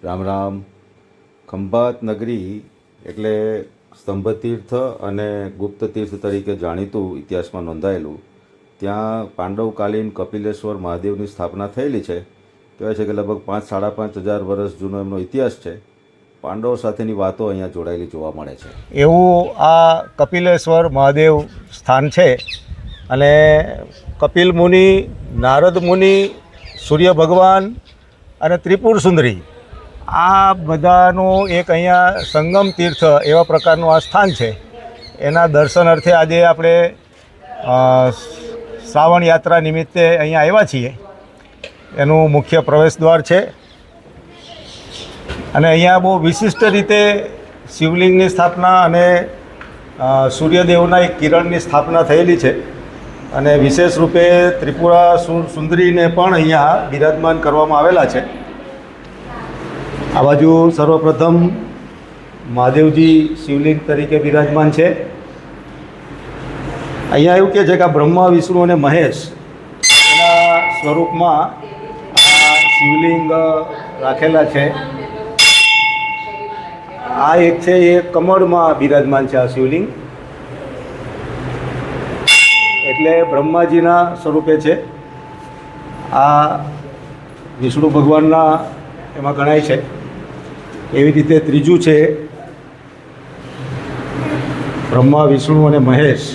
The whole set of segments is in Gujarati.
રામ રામ. ખંભાત નગરી એટલે સ્તંભતીર્થ અને ગુપ્ત તીર્થ તરીકે જાણીતું ઇતિહાસમાં નોંધાયેલું. ત્યાં પાંડવકાલીન કપિલેશ્વર મહાદેવની સ્થાપના થયેલી છે. કહેવાય છે કે લગભગ 5-5.5 હજાર વર્ષ જૂનો એમનો ઇતિહાસ છે. પાંડવો સાથેની વાતો અહીંયા જોડાયેલી જોવા મળે છે. એવું આ કપિલેશ્વર મહાદેવ સ્થાન છે. અને કપિલ મુનિ, નારદ મુનિ, સૂર્ય ભગવાન અને ત્રિપુર સુંદરી આ બધાનું એક અહીંયા સંગમ તીર્થ એવા પ્રકારનું આ સ્થાન છે. એના દર્શન અર્થે આજે આપણે શ્રાવણ યાત્રા નિમિત્તે અહીંયા આવ્યા છીએ. એનું મુખ્ય પ્રવેશ દ્વાર છે અને અહીંયા બહુ વિશિષ્ટ રીતે શિવલિંગની સ્થાપના અને સૂર્યદેવના એક કિરણની સ્થાપના થયેલી છે. અને વિશેષ રૂપે ત્રિપુરા સુંદરીને પણ અહીંયા બિરાજમાન કરવામાં આવેલા છે. આ બાજુ સર્વપ્રથમ મહાદેવજી શિવલિંગ તરીકે બિરાજમાન છે. અહીંયા એવું કહે છે કે આ બ્રહ્મા, વિષ્ણુ અને મહેશ એના સ્વરૂપમાં આ શિવલિંગ રાખેલા છે. આ એક છે એ કમળમાં બિરાજમાન છે આ શિવલિંગ, એટલે બ્રહ્માજીના સ્વરૂપે છે. આ વિષ્ણુ ભગવાનના એમાં ગણાય છે. એવી રીતે ત્રીજું છે બ્રહ્મા, વિષ્ણુ અને મહેશ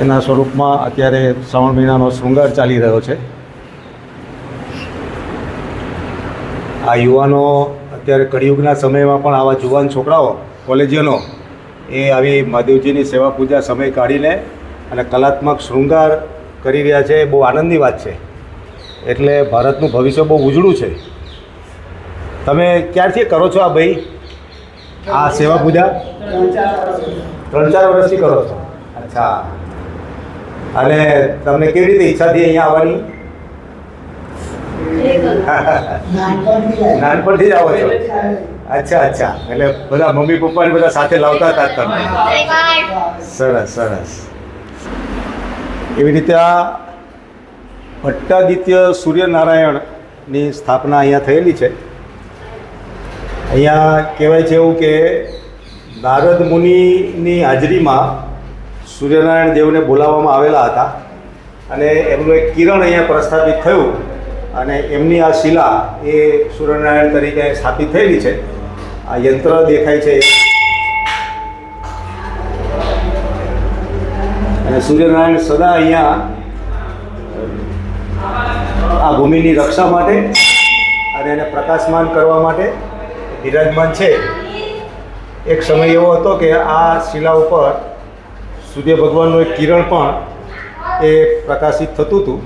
એના સ્વરૂપમાં અત્યારે શ્રાવણ મહિનાનો શૃંગાર ચાલી રહ્યો છે. આ યુવાનો અત્યારે કળિયુગના સમયમાં પણ આવા જુવાન છોકરાઓ, કોલેજિયનો એ આવી મહાદેવજીની સેવા પૂજા સમય કાઢીને અને કલાત્મક શૃંગાર કરી રહ્યા છે. એ બહુ આનંદની વાત છે. એટલે ભારતનું ભવિષ્ય બહુ ઉજળું છે. તમે ક્યારથી કરો છો આ ભાઈ આ સેવા પૂજા? 3-4 વર્ષથી કરો છો. અચ્છા. અને તમને કેવી રીતે ઈચ્છા થઈ અહીંયા આવવાની? નાનપણથી જ આવો છો? અચ્છા. એટલે બધા મમ્મી પપ્પાને બધા સાથે લાવતા હતા તમે? સરસ સરસ. એવી રીતે આ ભટ્ટાદિત્ય સૂર્યનારાયણની સ્થાપના અહીંયા થયેલી છે. અહીંયા કહેવાય છે એવું કે નારદ મુનિની હાજરીમાં સૂર્યનારાયણ દેવને બોલાવવામાં આવેલા હતા અને એમનું એક કિરણ અહીંયા પ્રસ્થાપિત થયું અને એમની આ શિલા એ સૂર્યનારાયણ તરીકે સ્થાપિત થયેલી છે. આ યંત્ર દેખાય છે અને સૂર્યનારાયણ સદા અહીંયા આ ભૂમિની રક્ષા માટે અને એને પ્રકાશમાન કરવા માટે બિરાજમાન છે. એક સમય એવો હતો કે આ શિલા ઉપર સૂર્ય ભગવાનનું એક કિરણ પણ એ પ્રકાશિત થતું હતું.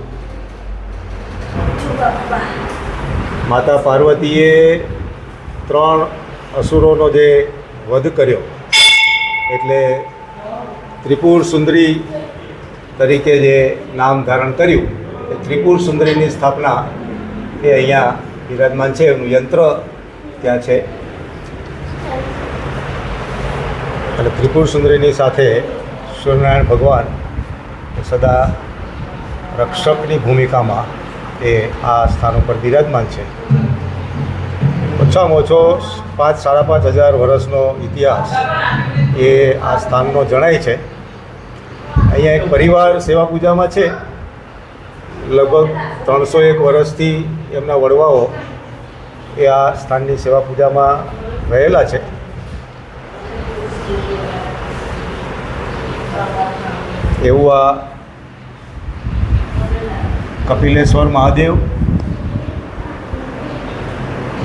માતા પાર્વતીએ 3 અસુરોનો જે વધ કર્યો એટલે ત્રિપુર સુંદરી તરીકે જે નામ ધારણ કર્યું એ ત્રિપુર સુંદરીની સ્થાપના એ અહીંયા બિરાજમાન છે. એનું યંત્ર ત્યાં છે અને ત્રિપુર સુંદરીની સાથે સૂર્યનારાયણ ભગવાન સદા રક્ષકની ભૂમિકામાં એ આ સ્થાન ઉપર બિરાજમાન છે. ઓછામાં ઓછો 5-5.5 હજાર વર્ષનો ઇતિહાસ એ આ સ્થાનનો જણાય છે. અહીંયા એક પરિવાર સેવા પૂજામાં છે. લગભગ 301 વર્ષથી એમના વડવાઓ એ આ સ્થાનની સેવા પૂજામાં રહેલા છે. એવું આ કપિલેશ્વર મહાદેવ,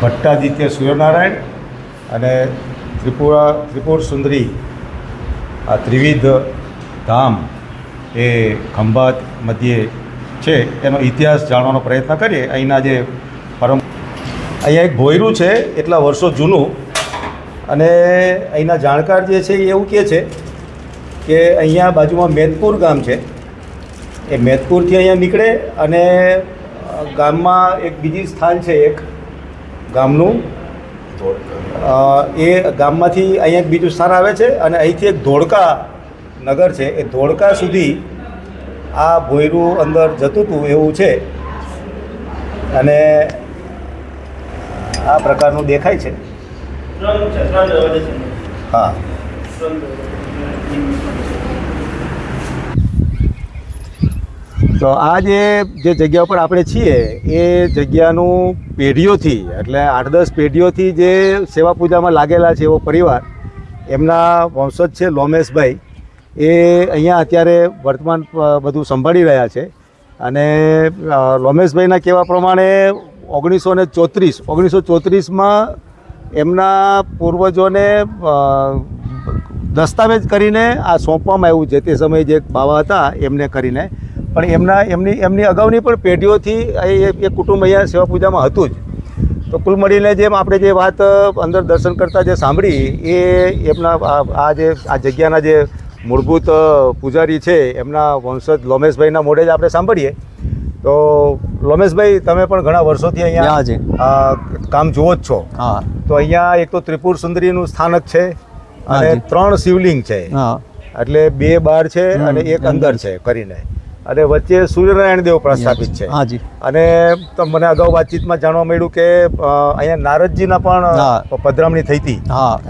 ભટ્ટાદિત્ય સૂર્યનારાયણ અને ત્રિપુર સુંદરી આ ત્રિવિધ ધામ એ ખંભાત મધ્યે છે. એનો ઇતિહાસ જાણવાનો પ્રયત્ન કરીએ. અહીંના જે અહીંયા એક ભોયરું છે એટલા વર્ષો જૂનું અને અહીંના જાણકાર જે છે એ એવું કહે છે કે અહીંયા બાજુમાં મેદપુર ગામ છે. એ મેદપુરથી અહીંયા નીકળે અને ગામમાં એક બીજી સ્થાન છે એક ગામનું, એ ગામમાંથી અહીંયા એક બીજું સ્થાન આવે છે અને અહીંથી એક ધોળકા નગર છે. એ ધોળકા સુધી આ ભોયરું અંદર જતું હતું એવું છે. અને આ પ્રકારનું દેખાય છે. હા. તો આ જે જગ્યા ઉપર આપણે છીએ એ જગ્યાનું પેઢીઓથી એટલે 8-10 પેઢીઓથી જે સેવા પૂજામાં લાગેલા છે એવો પરિવાર, એમના વંશજ છે લોમેશભાઈ, એ અહીંયા અત્યારે વર્તમાન બધું સંભાળી રહ્યા છે. અને લોમેશભાઈના કહેવા પ્રમાણે 1934માં એમના પૂર્વજોને દસ્તાવેજ કરીને આ સોંપવામાં આવ્યું છે. તે સમયે જે બાવા હતા એમને કરીને, પણ એમની અગાઉની પણ પેઢીઓથી એ કુટુંબ અહીંયા સેવા પૂજામાં હતું જ. તો કુલ મળીને જેમ આપણે જે વાત અંદર દર્શન કરતાં જે સાંભળી એ એમના આ જગ્યાના જે મૂળભૂત પૂજારી છે એમના વંશજ લોમેશભાઈના મોઢે જ આપણે સાંભળીએ. તો લોમેશભાઈ, તમે પણ ઘણા વર્ષોથી અહીંયા કામ જુઓ જ છો. તો અહીંયા એક તો ત્રિપુર સુંદરીનું સ્થાનક છે અને 3 શિવલિંગ છે, એટલે 2 બહાર છે અને એક અંદર છે કરીને, અને વચ્ચે સૂર્યનારાયણ દેવ પ્રસ્થાપિત છે. અને મને અગાઉ વાતચીતમાં જાણવા મળ્યું કે અહીંયા નારદજીના પણ પધરામણી થઈ હતી,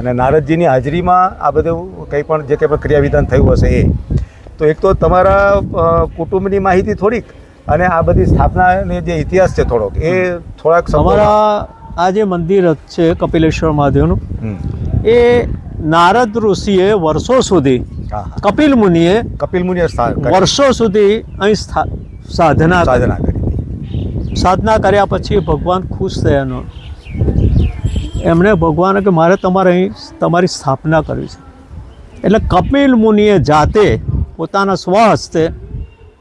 અને નારદજીની હાજરીમાં આ બધું કંઈ પણ જે કંઈ પણ ક્રિયાવિધાન થયું હશે એ. તો એક તો તમારા કુટુંબની માહિતી થોડીક, અને આ બધી સ્થાપનાની જે ઇતિહાસ છે થોડોક એ થોડાક. અમારા આ જે મંદિર છે કપિલેશ્વર મહાદેવનું, એ નારદ ઋષિએ વર્ષો સુધી કપિલ મુનિએ વર્ષો સુધી અહીં સાધના કરી. સાધના કર્યા પછી ભગવાન ખુશ થયા ન. એમણે ભગવાને કે મારે તમારી સ્થાપના કરવી છે. એટલે કપિલ મુનિએ જાતે પોતાના સ્વહસ્તે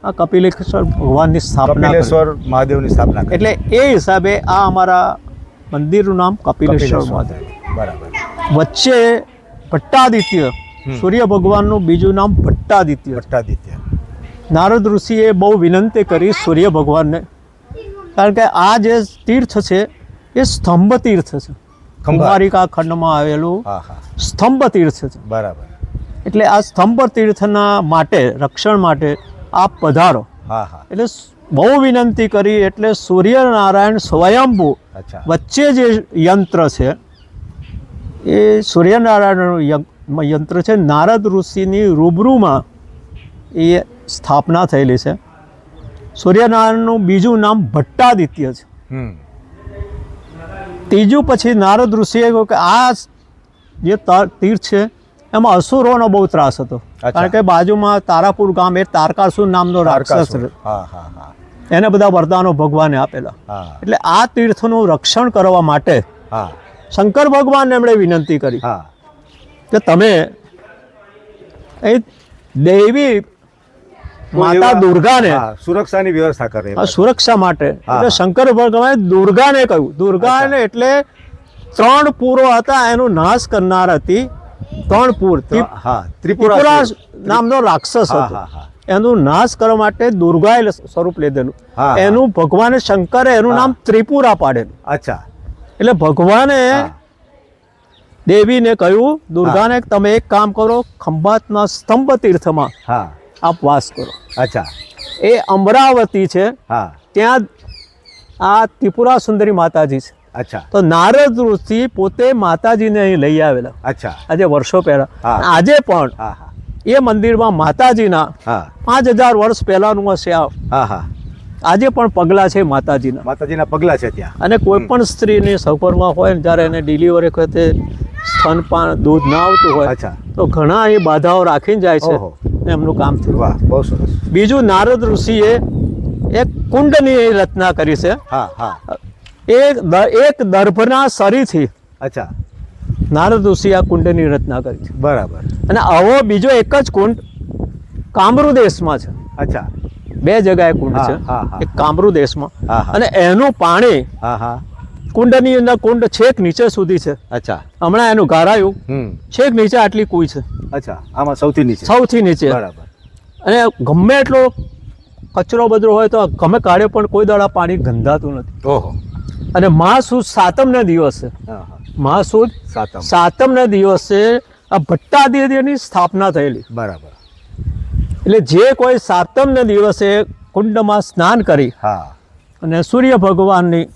આ કપિલેશ્વર ભગવાનની સ્થાપના, કપિલેશ્વર મહાદેવની સ્થાપના. એટલે એ હિસાબે આ અમારા મંદિરનું નામ કપિલેશ્વર મહાદેવ. બરાબર. વચ્ચે ભટ્ટાદિત્ય, સૂર્ય ભગવાનનું બીજું નામ ભટ્ટાદિત્ય. નારદ ઋષિએ બહુ વિનંતી કરી સૂર્ય ભગવાનને, કારણ કે આ જે તીર્થ છે એ સ્તંભ તીર્થ છે. કુમારિકા ખંડમાં આવેલું સ્તંભ તીર્થ છે. બરાબર. એટલે આ સ્તંભ તીર્થના માટે, રક્ષણ માટે આપ પધારો. એટલે બહુ વિનંતી કરી. એટલે સૂર્યનારાયણ સ્વયંભૂ વચ્ચે જે યંત્ર છે એ સૂર્યનારાયણનું યંત્ર છે. નારદ ઋષિની રૂબરૂમાં એ સ્થાપના થયેલી છે. સૂર્યનારાયણનું બીજું નામ ભટ્ટાદિત્ય છે. ત્રીજું પછી નારદ ઋષિએ કહ્યું કે આ જે તીર્થ છે એમાં અસુરોનો બહુ ત્રાસ હતો, કારણ કે બાજુમાં તારાપુર ગામ એ તારકાસુર નામનો રાક્ષસ, એને બધા વરદાનો ભગવાને આપેલા. એટલે આ તીર્થનું રક્ષણ કરવા માટે શંકર ભગવાનને એમણે વિનંતી કરી કે તમે એ દેવી માતા દુર્ગાને સુરક્ષાની વ્યવસ્થા કરે. સુરક્ષા માટે એટલે શંકર ભગવાને દુર્ગાને કહ્યું. દુર્ગાને એટલે 3 પૂરો હતા, એનો નાશ કરનાર હતી. 3 પૂર, ત્રિપુરા નામનો રાક્ષસ હતો. એનું નાશ કરવા માટે દુર્ગાએ સ્વરૂપ લીધેલું. એનું ભગવાને શંકરે એનું નામ ત્રિપુરા પાડેલું. એટલે ભગવાને દેવીને કહ્યું, દુર્ગાને, તમે એક કામ કરો, ખંભાતના સ્તંભ તીર્થમાં આપ વાસ કરો. એ અમરાવતી છે, ત્યાં આ ત્રિપુરા સુંદરી માતાજી છે. તો નારદ ઋષિ પોતે માતાજીને અહીં લઈ આવેલા. આજે વર્ષો પહેલા. આજે પણ એ મંદિરમાં માતાજીના 5000 વર્ષ પહેલાનું હશે. આજે પણ પગલા છે માતાજીના પગલા છે ત્યાં. અને કોઈ પણ સ્ત્રીની સફરમાં હોય ને, જ્યારે એને ડિલિવરી વખતે સ્તનપાન દૂધ ના આવતું હોય તો ઘણા એ બાધાઓ રાખીને જાય છે, એમનું કામ થયું. બહુ સરસ. બીજું, નારદ ઋષિએ એક કુંડની રચના કરી છે. એક દર્ભના સરીથી નારદ ઋષિ આ કુંડની રચના કરી છે. બરાબર. અને આવો બીજો એક જ કુંડ કામરૂ દેશમાં છે. 2 જગ્યાએ કુંડ છે. એક કામરૂ દેશમાં, અને એનું પાણી કુંડની અંદર, કુંડ છેક નીચે સુધી છે. હમણાં એનું ગારાયું છેક નીચે આટલી કુઈ છે. આમાં સૌથી નીચે. બરાબર. અને ગમે એટલો કચરો બદરો હોય તો ગમે કાઢે પણ કોઈ દાડા પાણી ગંધાતું નથી. અને મહાસુદ સાતમના દિવસે, મહાસુદ સાતમના દિવસે આ ભટ્ટાદિત્યની સ્થાપના થયેલી. બરાબર. એટલે જે કોઈ સાતમના દિવસે કુંડમાં સ્નાન કરી અને સૂર્ય ભગવાનની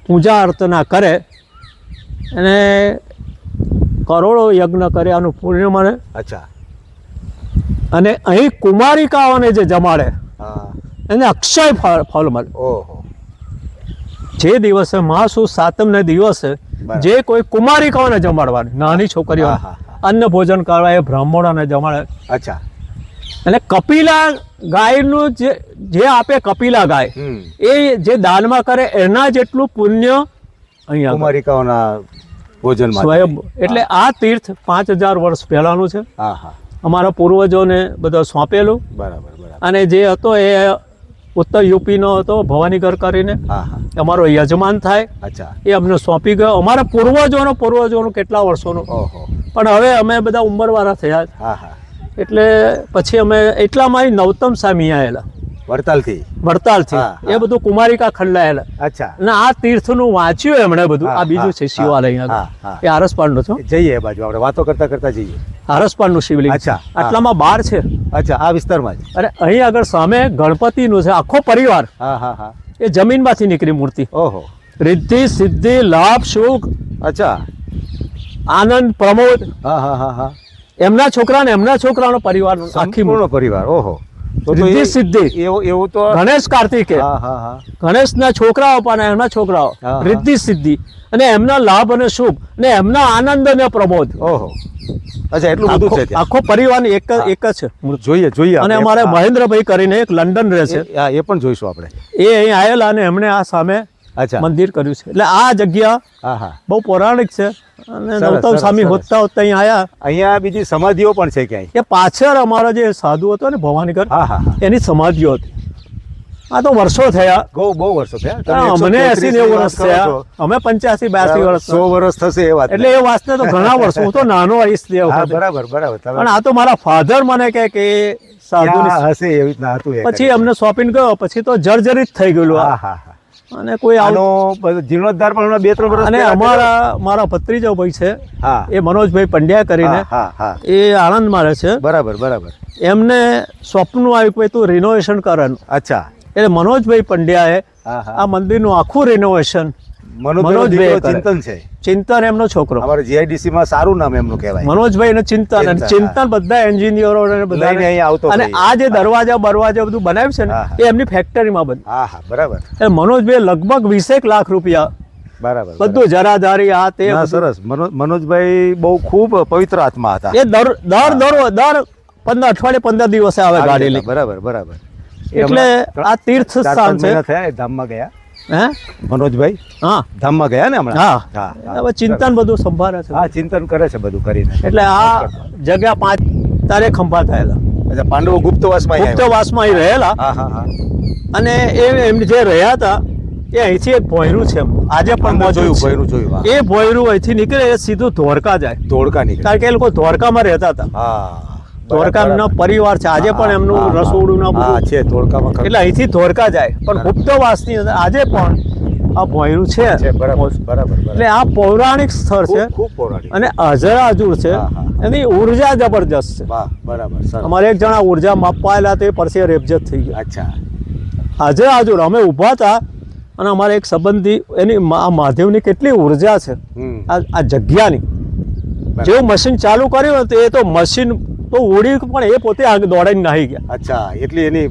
પૂજા અર્ચના કરે એને કરોડો યજ્ઞ કર્યાનું પુણ્ય મળે. અચ્છા. અને અહીં કુમારિકાઓને જે જમાડે હા. એને અક્ષય ફળ મળે. ઓહો. જે દિવસે મહાસુદ સાતમને દિવસે બરાબર. જે કોઈ કુમારિકાઓને જમાડવાની, નાની છોકરીઓ હા, હા, અન્ન ભોજન કરવા એ બ્રાહ્મણોને જમાડે. અચ્છા. અને કપિલા ગાયનું જે આપે કપિલા ગાય એ જે દાનમાં કરે એના જેટલું પુણ્ય અહીંયા કુમારિકાઓના ભોજનમાં સ્વયં. એટલે આ તીર્થ 5000 વર્ષ પહેલાનું છે. હા હા. અમારા પૂર્વજોને બધા સોંપેલું. બરાબર બરાબર. અને જે હતો એ ઉત્તર યુપીનો હતો ભવાનીગઢ કરીને. હા હા. અમારો યજમાન થાય. અચ્છા. એ અમને સોંપી ગયો. અમારા પૂર્વજોનું કેટલા વર્ષોનું. ઓહો. પણ હવે અમે બધા ઉંમરવાળા થયા. હા હા. એટલે પછી અમે એટલામાં નવતમ સ્વામી આવેલા વડતાલથી. વડતાલથી. હા, હા. એ બધું કુમારિકા ખંડાયેલા. અચ્છા. અને આ તીર્થનું વાંચ્યું એમણે બધું. હા, આ બીજું હા, છે શિવાલય હા, અહીંયા. હા. એ આરસપાળનું છે. જઈએ એ બાજુ આપણે વાતો કરતા કરતા જઈએ. આરસપાળનું શિવલિંગ. અચ્છા, હા. આટલામાં 12 છે. અચ્છા, આ વિસ્તારમાં જ. અને અહીં આગળ સામે ગણપતિનું છે. આખો પરિવાર હા હા હા. એ જમીનમાંથી નીકળી મૂર્તિ. ઓહો. રિદ્ધિ સિદ્ધિ લાભ સુખ અચ્છા. આનંદ પ્રમોદ હા હા હા હા. એમના છોકરાનો પરિવાર આખી સંપૂર્ણ પરિવાર. ઓહો. તો રિદ્ધિ સિદ્ધિ. એવું તો. ગણેશ કાર્તિકે, હા હા હા. ગણેશના છોકરાઓ પણ એમના છોકરાઓ હા. રિદ્ધિ સિદ્ધિ અને એમના લાભ અને શુભ અને એમના આનંદ અને પ્રમોદ. ઓહો. અચ્છા, એટલું બધું છે ત્યાં. આખો પરિવારની એક હા. જ છે મૂર્તિ. જોઈએ અને આપણે. અમારે હા. મહેન્દ્રભાઈ કરીને એક લંડન રહે છે. એ પણ જોઈશું આપણે. એ અહીં આવેલા અને એમણે આ સામે અચ્છા. મંદિર કર્યું છે. એટલે આ જગ્યા હા હા. બહુ પૌરાણિક છે. અને સરસ, નવતમ સરસ, સ્વામી સરસ. હોતા અહીં આવ્યા. અહીંયા બીજી સમાધિઓ પણ છે ક્યાંય. એ પાછળ અમારો જે સાધુ હતો ને ભવાનીગઢ, હા હા હા. એની સમાધિઓ હતી. આ તો વર્ષો થયા. બહુ વર્ષો થયા. તમે હા, 133 મને 80-90 ની વાત વર્ષ કરો થયા. છો. અમે 85-82 વર્ષ. 100 વર્ષ થશે એ વાત. એટલે એ વાસને તો ઘણા વર્ષ. હું તો નાનો આવીશ તે હા, વખતે. બરાબર બરાબર. તમે પણ આ તો મારા ફાધર મને કહે કે સાધુ ત્યાં હશે એવી રીતના હતું એ પછી કરી. અમને સોંપીને ગયો. પછી તો જર્જરિત થઈ ગયેલું હા આ. હા હા. અને કોઈ આનો આવું. જીર્ણોદ્ધાર પણ હમણાં 2-3 વર્ષ અને પહેલા મારા ભત્રીજો ભાઈ છે હા એ મનોજભાઈ પંડ્યા કરીને, હા હા હા. એ આણંદમાં રહે છે. બરાબર બરાબર. એમને સ્વપ્ન આવ્યું કે તું રિનોવેશન કરવાનું. અચ્છા. એટલે મનોજભાઈ પંડ્યાએ હા હા. આ મંદિરનું આખું રિનોવેશન. મનોજભાઈનો મનોજભાઈ દીકરો કરે. ચિંતન છે. ચિંતન એમનો છોકરો અમારે GIDC માં સારું નામ એમનું કહેવાય. મનોજભાઈ ને ચિંતન. અને ચિંતન, ચિંતન બધા એન્જિનિયરો ને લઈને બધા. અહીંયા આવતો અને થઈએ. આ જે દરવાજા બધું બનાવ્યું છે ને હા, હા. એ એમની ફેક્ટરીમાં બધું. હા હા બરાબર એટલે મનોજભાઈ લગભગ 20 લાખ રૂપિયા બરાબર. બધું જરાધારી આ તે ના, બધું. સરસ. મનોજભાઈ બહુ ખૂબ પવિત્ર આત્મા હતા. એ દર 15 અઠવાડિયે 15 દિવસે આવે ગાડી લઈ. બરાબર બરાબર. એટલે આ તીર્થ સ્થાન છે. થયા એ ધામમાં ગયા. હે મનોજભાઈ હા ધામમાં ગયા ને હમણાં. હા. હા હવે ચિંતન બધું સંભાળે છે. હા, ચિંતન કરે છે બધું કરીને. એટલે આ જગ્યા 5 તારે ખંભા થયેલા. અચ્છા, પાંડવો ગુપ્તવાસમાં આવ્યા. ગુપ્તવાસમાં અહીં રહેલા. હા હા હા. અને એમ જે રહ્યા હતા એ અહીંથી એક ભોયરું છે. આજે પણ અંદર મોજુદ જોયું, છે. ભોયરું જોયું. હા. એ ભોયરું અહીંથી નીકળે એ સીધું ધોળકા જાય. ધોળકા નીકળે. કારણ કે એ લોકો ધોળકામાં રહેતા હતા. હા. ધોળકા એમનો પરિવાર છે. આજે પણ એમનું રસોડું ના હા બધું. છે ધોળકામાં ખરું. એટલે અહીંથી ધોળકા જાય. પણ ગુપ્તવાસની અંદર આજે પણ આ ભોયરું છે. છે બરાબર બરાબર એટલે આ પૌરાણિક સ્થળ છે. ખૂબ પૌરાણિક. અને અજરાજુર છે. હા, હા. એની ઉર્જા જબરજસ્ત છે. વાહ, બરાબર. સરસ. અમારે એક જણા ઉર્જા માપવા આવેલા તે પરસે રેબજત થઈ ગયા. અચ્છા. અજરાજુર અમે ઊભા હતા અને અમારે એક સંબંધી એની આ મહાદેવની કેટલી ઉર્જા છે આ જગ્યાની. જેવું મશીન ચાલુ કર્યું ને તો એ તો મશીન તો ઉડી પણ એ પોતે આગળ દોડાઈને નાહી ગયા. અચ્છા, એટલે એની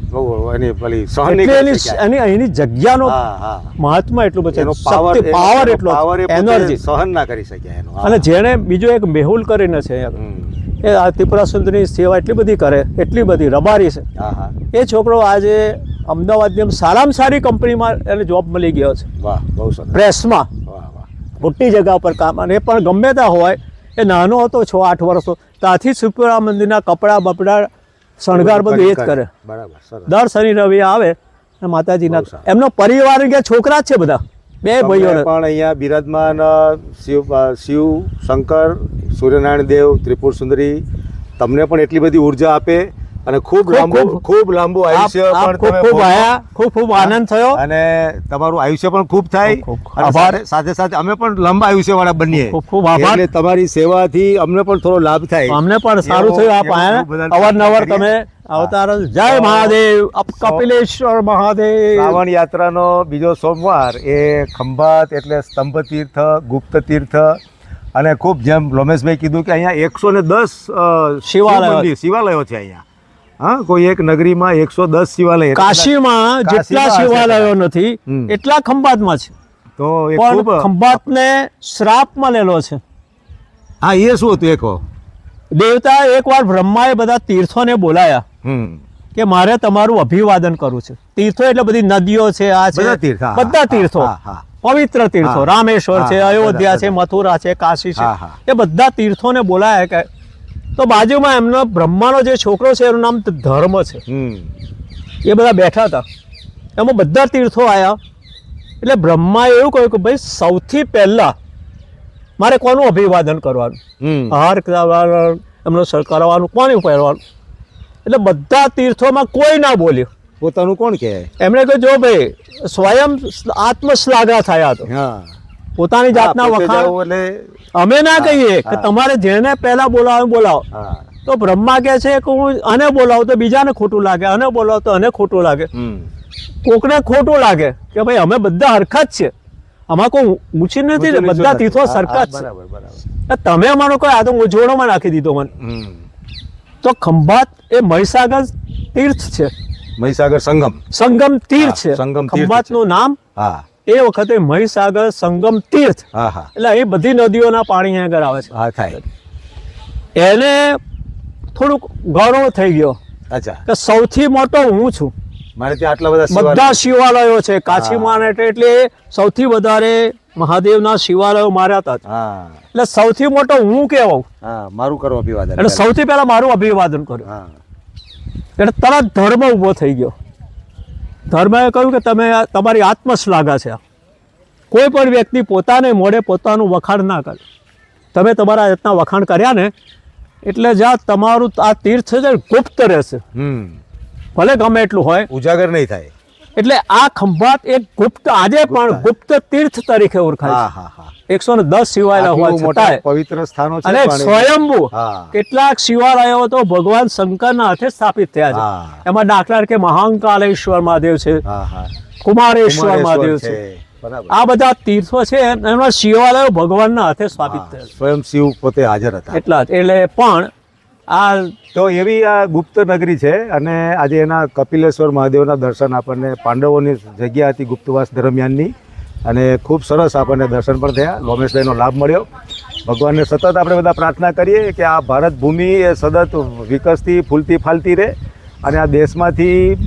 પેલી સહન એટલે નહીં કરી એની શક્યા. અહીંની જગ્યાનો હા હા. મહાત્મા એટલું બધું એનો છે. પાવર એટલો પાવર એનર્જી. સહન ના કરી શક્યા એનો. હા. અને જેણે બીજો એક મેહુલ કરીને છે અહીંયા. હમ. એ આ ત્રિપુરા સુંદરીની સેવા એટલી બધી કરે, એટલી બધી રબારી છે. હા હા. એ છોકરો આજે અમદાવાદની સારામાં સારી કંપનીમાં એને જોબ મળી ગયો છે. વાહ, બહુ સરસ. પ્રેસમાં વાહ વાહ. મોટી જગ્યા પર કામ. અને એ પણ ગમે ત્યાં હોય. એ નાનો હતો 6-8 વર્ષનો ત્યાંથી ત્રિપુરા મંદિરના કપડાં બપડા શણગાર બધું એ જ કરે. બરાબર. સરસ. દર શનિ રવિ આવે અને માતાજીના બહુ સારું. એમનો પરિવાર કે છોકરા જ છે બધા. 2 ભાઈઓ. તમને પણ અહીંયા બિરાજમાન શિવ શંકર, સૂર્યનારાયણ દેવ, ત્રિપુર સુંદરી તમને પણ એટલી બધી ઉર્જા આપે અને ખૂબ લાંબુ આયુષ્ય પણ તમે ખૂબ ભોગવો. આયા, ખૂબ આનંદ થયો. અને તમારું આયુષ્ય પણ ખૂબ થાય. ખૂબ અને આભાર. સાથે અમે પણ લાંબા આયુષ્ય વાળા બનીએ. ખૂબ આભાર. એટલે તમારી સેવાથી અમને પણ થોડો લાભ થાય. અમને પણ સારું એવો- થયું. આપ એવું આયા બધાને અવારનવાર કરીએ. તમે અવતાર. જય મહાદેવ. કપિલેશ્વર મહાદેવ. શ્રાવણ યાત્રાનો બીજો સોમવાર એ ખંભાત એટલે સ્તંભ તીર્થ, ગુપ્ત તીર્થ અને ખૂબ જેમ લોમેશભાઈ કીધું કે અહીંયા 110 શિવાલયો છે અહીંયા. હા, કોઈ એક નગરીમાં 110 શિવાલય. કાશીમાં જેટલા કાશીમાં શિવાલયો નથી હમ. એટલા ખંભાતમાં છે. તો એ પણ ખૂબ ખંભાતને શ્રાપ મળેલો છે. હા, એ શું હતું એકો? દેવતા એકવાર બ્રહ્માએ બધા તીર્થોને બોલાયા હમ. કે મારે તમારું અભિવાદન કરવું છે. તીર્થો એટલે બધી નદીઓ છે, આ છે બધા તીર્થ, હા, બધા તીર્થો, હા, હા. પવિત્ર તીર્થો, હા. રામેશ્વર છે, હા, અયોધ્યા છે, બધા. મથુરા છે, કાશી છે, હા, હા. એ બધા તીર્થોને બોલાયા કે તો બાજુમાં એમનો બ્રહ્માનો જે છોકરો છે એનું નામ ધર્મ છે. હમ. એ બધા બેઠા હતા. એમાં બધા તીર્થો આવ્યા. એટલે બ્રહ્માએ એવું કહ્યું કે ભાઈ સૌથી પહેલા મારે કોનું અભિવાદન કરવાનું, હમ. હાર કરવાનું, એમનો સર કરવાનું, કોનું પહેરવાનું. એટલે બધા તીર્થોમાં કોઈ ના બોલ્યું. પોતાનું કોણ કહે? એમણે કહ્યું જો ભાઈ સ્વયં આત્મશ્લાઘા થયા તો હા, પોતાની જાતના પોતે વખાણ જાઓ એટલે અમે ના હા, કહીએ કે હા. તમારે જેને પહેલા બોલાવો બોલાવો. હા. તો બ્રહ્મા કહે છે કે હું આને બોલાવું તો બીજાને ખોટું લાગે, આને બોલાવું તો આને ખોટું લાગે, હમ. કોકને ખોટું લાગે કે ભાઈ અમે બધા હરખા જ છે, આમાં કોઈ ઊંચી નથી ને, બધા તીર્થો સરખા જ છે. બરાબર, બરાબર. તમે અમારો કોઈ આ તો મૂંઝવણોમાં નાખી દીધો મને. હમ. તો ખંભાત એ મહીસાગર તીર્થ છે, મહીસાગર સંગમ. સંગમ તીર્થ છે. હા, સંગમ તીર્થ ખંભાતનું નામ હા, એ વખતે મહીસાગર સંગમ તીર્થ. હા, હા, એટલે એ બધી નદીઓના પાણી અહીંયા આગળ આવે છે. હા, થાય. એને થોડુંક ગૌરવ થઈ ગયો અચ્છા, કે સૌથી મોટો હું છું. મારે ત્યાં આટલા બધા બધા શિવાલય. શિવાલયો છે કાશીમાં એટલે સૌથી વધારે મહાદેવના શિવાલયો માર્યા હતા. હા, એટલે સૌથી મોટો હું કહેવાઉં. હા, મારું કરો અભિવાદન. એટલે સૌથી પહેલા મારું અભિવાદન કર્યું. હા, એટલે તરત ધર્મ ઊભો થઈ ગયો. ધર્મએ કહ્યું કે તમે તમારી આત્મશ્લાઘા છે. કોઈ પણ વ્યક્તિ પોતાને મોઢે પોતાનું વખાણ ના કરે. તમે તમારા રીતના વખાણ કર્યા ને એટલે જ્યાં તમારું આ તીર્થ છે ને ગુપ્ત રહેશે, હમ. ભલે ગમે એટલું હોય. ઉજાગર નહીં થાય. એટલે આ ખંભાત એક ગુપ્ત, આજે પણ ગુપ્ત તીર્થ તરીકે ઓળખાય હા, છે. હા, હા. 110 શિવાલય આટલું હોવા મોટા છતાંય પવિત્ર સ્થાનો છે અને પણ એ- સ્વયંભૂ હા. કેટલાક શિવાલયો તો ભગવાન શંકરના હાથે સ્થાપિત થયા છે. હા. એમાં દાખલા તરીકે મહાંકાલેશ્વર મહાદેવ છે, હા, હા. કુમારેશ્વર મહાદેવ છે. છે. બરાબર. આ બધા તીર્થો છે એમના શિવાલયો ભગવાનના હાથે સ્થાપિત હા, થયા છે. સ્વયં શિવ પોતે હાજર હતા. એટલા જ. એટલે પણ આ તો એવી આ ગુપ્ત નગરી છે અને આજે એના કપિલેશ્વર મહાદેવના દર્શન આપણને પાંડવોની જગ્યા હતી ગુપ્તવાસ દરમિયાનની અને ખૂબ સરસ આપણને દર્શન પણ થયા. લોમેશભાઈનો લાભ મળ્યો. ભગવાનને સતત આપણે બધા પ્રાર્થના કરીએ કે આ ભારત ભૂમિ એ સતત વિકસતી ફૂલતી ફાલતી રહે અને આ દેશમાંથી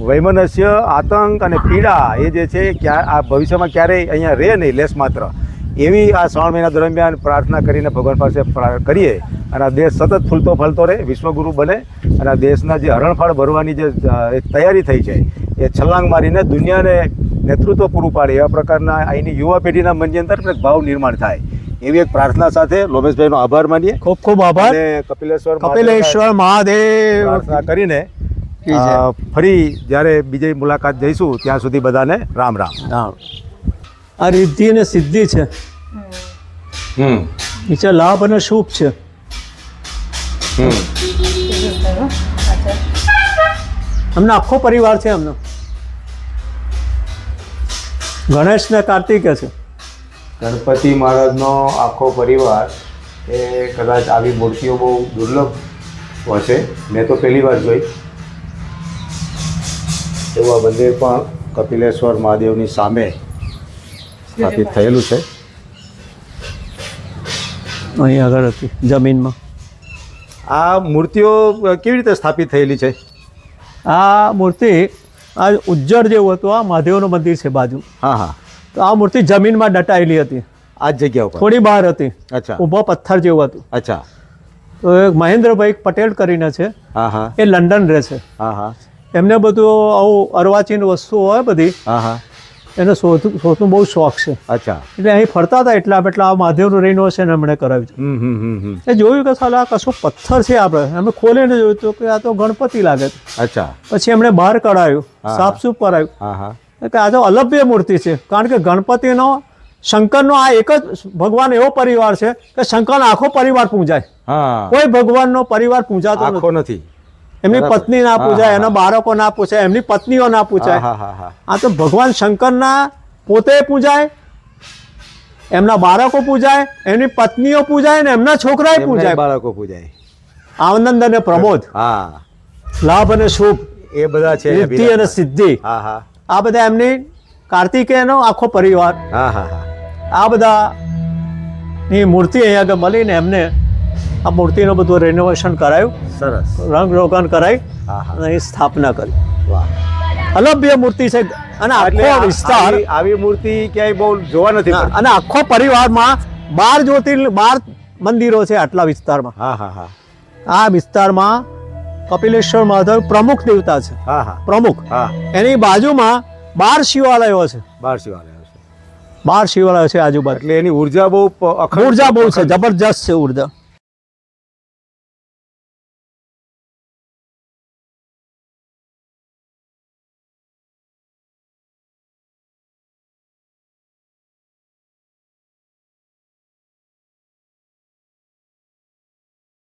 વૈમનસ્ય, આતંક અને પીડા એ જે છે આ ભવિષ્યમાં ક્યારેય અહીંયા રહે નહીં લેશ માત્ર. એવી આ શ્રાવણ મહિના દરમિયાન પ્રાર્થના કરીને ભગવાન પાસે કરીએ અને આ દેશ સતત ફૂલતો ફલતો રહે, વિશ્વગુરુ બને અને આ દેશના જે હરણફાળ ભરવાની જે એક તૈયારી થઈ છે એ છલાંગ મારીને દુનિયાને નેતૃત્વ પૂરું પાડે એવા પ્રકારના અહીંની યુવા પેઢીના મનની અંદર એક ભાવ નિર્માણ થાય એવી એક પ્રાર્થના સાથે લોમેશભાઈનો આભાર માનીએ. ખૂબ ખૂબ આભાર. અને કપિલેશ્વર મહાદેવ પ્રાર્થના કરીને કી જય. ફરી જ્યારે બીજી મુલાકાત જઈશું ત્યાં સુધી બધાને રામ રામ. રામ. આ રિદ્ધિ અને સિદ્ધિ છે, નીચે લાભ અને શુભ છે. અમને આખો પરિવાર છે. એમનો ગણેશ ને કાર્તિકે છે. ગણપતિ મહારાજનો આખો પરિવાર એ કદાચ આવી મૂર્તિઓ બહુ દુર્લભ હશે. મેં તો પહેલી વાર જોઈ. એવું આ મંદિર પણ કપિલેશ્વર મહાદેવની સામે સ્થાપિત થયેલું છે. અહીં આગળ હતી જમીનમાં. આ મૂર્તિઓ કેવી રીતે સ્થાપિત થયેલી છે? આ મૂર્તિ આ ઉજ્જડ જેવું હતું. આ મહાદેવનું મંદિર છે બાજુ. હા, હા. તો આ મૂર્તિ જમીનમાં દટાયેલી હતી, આ જ જગ્યા ઉપર? થોડી બહાર હતી. અચ્છા, ઊભો પથ્થર જેવું હતું. અચ્છા. તો એક મહેન્દ્રભાઈ પટેલ કરીને છે, હા, હા, એ લંડન રહે છે. હા, હા, એમને બધું આવું અર્વાચીન વસ્તુઓ હોય બધી, હા, હા. એને શોધનું બહુ શોખ છે. અચ્છા. એટલે અહીં ફરતા હતા એટલે આ મહાદેવનું રિનોવેશન એમણે કરાવ્યું છે. એ જોયું કે સાલા કશું પથ્થર છે આપણે, અમે ખોલીને જોયું તો કે આ તો ગણપતિ લાગે છે. અચ્છા. પછી એમણે બહાર કઢાયું, સાફસૂફ કરાયું હા હા. કે આ તો અલભ્ય મૂર્તિ છે. કારણ કે ગણપતિનો શંકરનો આ એક જ ભગવાન એવો પરિવાર છે કે શંકરનો આખો પરિવાર પૂજાય. હા. કોઈ ભગવાનનો પરિવાર પૂજાતો આખો નથી. એમની પત્ની ના પૂજાય, એના બાળકો ના પૂજાય, એમની પત્નીઓ ના પૂજાય. હા હા હા. આ તો ભગવાન શંકરના પોતે પૂજાય, એમના બાળકો પૂજાય, એમની પત્નીઓ પૂજાય ને એમના છોકરાએ પૂજાય. બાળકો પૂજાય. આનંદ અને પ્રમોદ, હા, લાભ અને શુભ, એ બધા છે. સિદ્ધિ અને સિદ્ધિ, હા હા. આ બધા એમની કાર્તિકેયનો આખો પરિવાર, હા હા હા. આ બધા ની મૂર્તિ અહીંયા આગળ મળીને એમને આ મૂર્તિનું બધું રેનોવેશન કરાયું, સરસ. રંગ રોગન કરાવી હા હા. અને અહીં સ્થાપના કરી. વાહ. અલભ્ય મૂર્તિ છે અને આખો વિસ્તાર, આવી મૂર્તિ ક્યાંય બહુ જોવા નથી મળતી. અને આખો પરિવારમાં 12 મંદિરો છે આટલા વિસ્તારમાં. હા હા હા. આ વિસ્તારમાં કપિલેશ્વર મહાદેવ પ્રમુખ દેવતા છે. હા હા. પ્રમુખ. હા. એની બાજુમાં 12 શિવાલયો છે. 12 શિવાલયો છે. 12 શિવાલયો છે આજુબાજુ. એટલે એની ઉર્જા બહુ ઉર્જા બહુ છે, જબરજસ્ત છે ઉર્જા.